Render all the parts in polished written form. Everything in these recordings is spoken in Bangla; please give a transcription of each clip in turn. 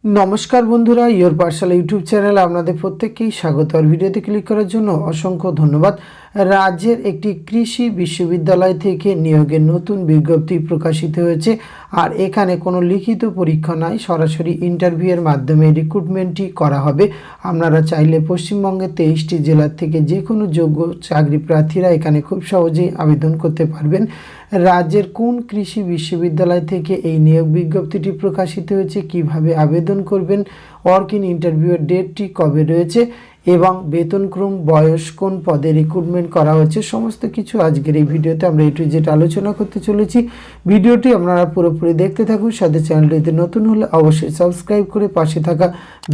নমস্কার বন্ধুরা, ইয়োর পাঠশালা ইউটিউব চ্যানেলে আপনাদের প্রত্যেককেই স্বাগত। আর ভিডিওতে ক্লিক করার জন্য অসংখ্য ধন্যবাদ। রাজ্যের একটি কৃষি বিশ্ববিদ্যালয় থেকে নিয়োগের নতুন বিজ্ঞপ্তি প্রকাশিত হয়েছে। আর এখানে কোনো লিখিত পরীক্ষা নাই, সরাসরি ইন্টারভিউয়ের মাধ্যমে রিক্রুটমেন্টটি করা হবে। আপনারা চাইলে পশ্চিমবঙ্গের 23টি জেলার থেকে যে কোনো যোগ্য চাকরি প্রার্থীরা এখানে খুব সহজেই আবেদন করতে পারবেন। রাজ্যের কোন কৃষি বিশ্ববিদ্যালয় থেকে এই নিয়োগ বিজ্ঞপ্তিটি প্রকাশিত হয়েছে, কিভাবে আবেদন করবেন, ওয়ার্ক ইন ইন্টারভিউয়ের ডেটটি কবে রয়েছে এবং বেতনক্রম, বয়স, কোন পদে রিক্রুটমেন্ট করা হচ্ছে, সমস্ত কিছু আজকের এই ভিডিওতে আমরা একটু যেটা আলোচনা করতে চলেছি। ভিডিওটি আপনারা পুরোপুরি দেখতে থাকুন। সাথে চ্যানেলটিতে নতুন হলে অবশ্যই সাবস্ক্রাইব করে পাশে থাকা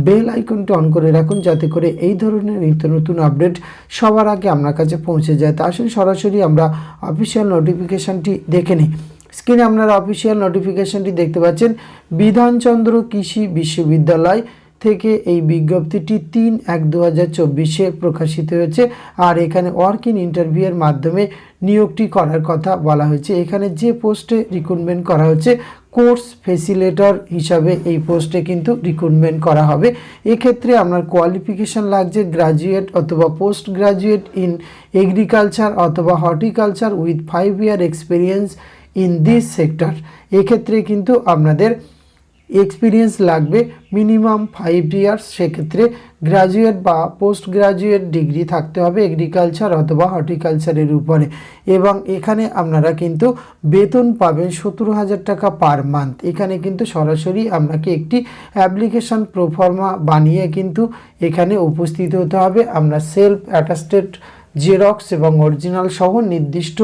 বেল আইকনটি অন করে রাখুন, যাতে করে এই ধরনের নিত্য নতুন আপডেট সবার আগে আপনার কাছে পৌঁছে যায়। তা আসুন সরাসরি আমরা অফিসিয়াল নোটিফিকেশানটি দেখে নিই। স্ক্রিনে আপনারা অফিসিয়াল নোটিফিকেশানটি দেখতে পাচ্ছেন। বিধানচন্দ্র কৃষি বিশ্ববিদ্যালয় থেকে এই বিজ্ঞপ্তিটি 3/1/2024 প্রকাশিত হয়েছে। আর এখানে ওয়ার্ক ইন ইন্টারভিউয়ের মাধ্যমে নিয়োগটি করার কথা বলা হয়েছে। এখানে যে পোস্টে রিক্রুটমেন্ট করা হচ্ছে, কোর্স ফেসিলেটর হিসাবে এই পোস্টে কিন্তু রিক্রুটমেন্ট করা হবে। এক্ষেত্রে আপনার কোয়ালিফিকেশান লাগছে গ্রাজুয়েট অথবা পোস্ট গ্রাজুয়েট ইন এগ্রিকালচার অথবা horticulture with 5 year experience in this sector. এক্ষেত্রে কিন্তু আপনাদের এক্সপিরিয়েন্স লাগবে মিনিমাম 5 ইয়ার্স। সেক্ষেত্রে গ্রাজুয়েট বা পোস্ট গ্রাজুয়েট ডিগ্রি থাকতে হবে এগ্রিকালচার অথবা হর্টিকালচারের উপরে। এবং এখানে আপনারা কিন্তু বেতন পাবেন 17,000 টাকা পার মান্থ। এখানে কিন্তু সরাসরি আপনাকে একটি অ্যাপ্লিকেশান প্রোফর্মা বানিয়ে কিন্তু এখানে উপস্থিত হতে হবে। আমরা সেলফ অ্যাটাস্টেড জেরক্স এবং অরিজিনাল সহ নির্দিষ্ট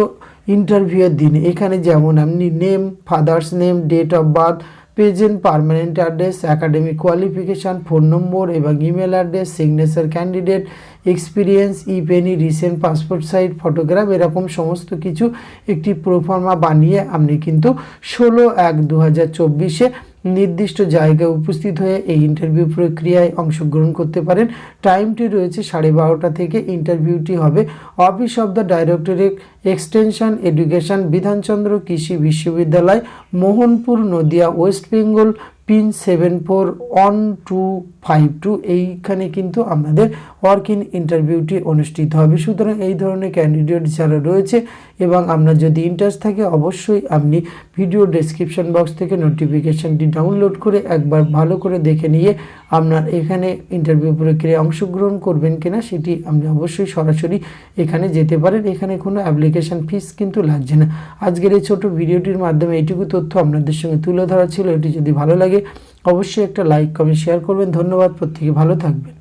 ইন্টারভিউয়ের দিনে এখানে যেমন আপনি name, father's name, date of birth, present permanent address, academic qualification, phone number এবং email address, signature candidate, experience, if any, recent passport size photograph, এরকম সমস্ত কিছু একটি প্রোফর্মা বানিয়ে আপনি কিন্তু 16/1/2024 নির্দিষ্ট জায়গায় উপস্থিত হয়ে এই ইন্টারভিউ প্রক্রিয়ায় অংশগ্রহণ করতে পারেন। টাইমটি রয়েছে 12:30 থেকে। ইন্টারভিউটি হবে office of the directorate extension education, Bidhan Chandra কৃষি বিশ্ববিদ্যালয়, Mohanpur, Nadia, West Bengal, PIN 741252। এইখানে কিন্তু আমাদের ওয়ার্ক ইন ইন্টারভিউটি অনুষ্ঠিত হবে। সুতরাং এই ধরনের ক্যান্ডিডেট যারা রয়েছে এবং আপনার যদি ইন্টারেস্ট থাকে, অবশ্যই আপনি ভিডিও ডেসক্রিপশন বক্স থেকে নোটিফিকেশানটি ডাউনলোড করে একবার ভালো করে দেখে নিয়ে আপনার এখানে ইন্টারভিউ প্রক্রিয়ায় অংশগ্রহণ করবেন কিনা সেটি আপনি অবশ্যই সরাসরি এখানে যেতে পারেন। এখানে কোনো অ্যাপ্লিকেশান ফিস কিন্তু লাগছে না। আজকের এই ছোট ভিডিওটির মাধ্যমে এইটুকু তথ্য আপনাদের সঙ্গে তুলে ধরা ছিল। এটি যদি ভালো লাগে অবশ্যই একটা লাইক, কমেন্ট, শেয়ার করবেন। ধন্যবাদ, প্রত্যেকে ভালো থাকবেন।